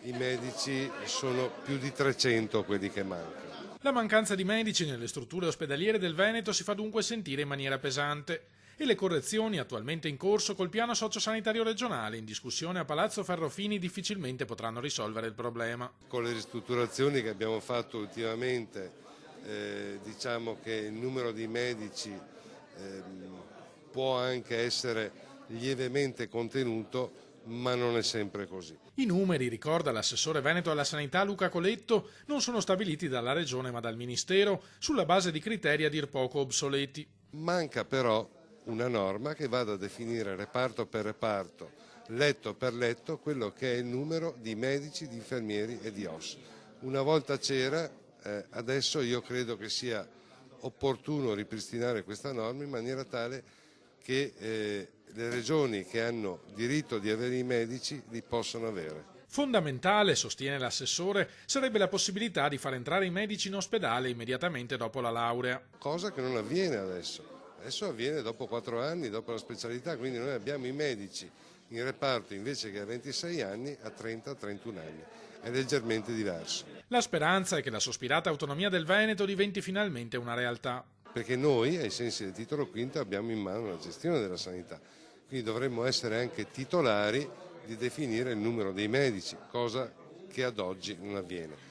i medici sono più di 300 quelli che mancano. La mancanza di medici nelle strutture ospedaliere del Veneto si fa dunque sentire in maniera pesante e le correzioni attualmente in corso col piano sociosanitario regionale in discussione a Palazzo Ferrofini difficilmente potranno risolvere il problema. Con le ristrutturazioni che abbiamo fatto ultimamente diciamo che il numero di medici può anche essere lievemente contenuto, ma non è sempre così. I numeri, ricorda l'assessore veneto alla sanità Luca Coletto, non sono stabiliti dalla Regione ma dal Ministero sulla base di criteri a dir poco obsoleti. Manca però una norma che vada a definire reparto per reparto, letto per letto, quello che è il numero di medici, di infermieri e di OSS. Una volta c'era, adesso io credo che sia opportuno ripristinare questa norma in maniera tale che le regioni che hanno diritto di avere i medici li possano avere. Fondamentale, sostiene l'assessore, sarebbe la possibilità di far entrare i medici in ospedale immediatamente dopo la laurea. Cosa che non avviene adesso. Adesso avviene dopo 4 anni, dopo la specialità, quindi noi abbiamo i medici in reparto invece che a 26 anni a 30-31 anni. È leggermente diverso. La speranza è che la sospirata autonomia del Veneto diventi finalmente una realtà. Perché noi, ai sensi del titolo quinto, abbiamo in mano la gestione della sanità. Quindi dovremmo essere anche titolari di definire il numero dei medici, cosa che ad oggi non avviene.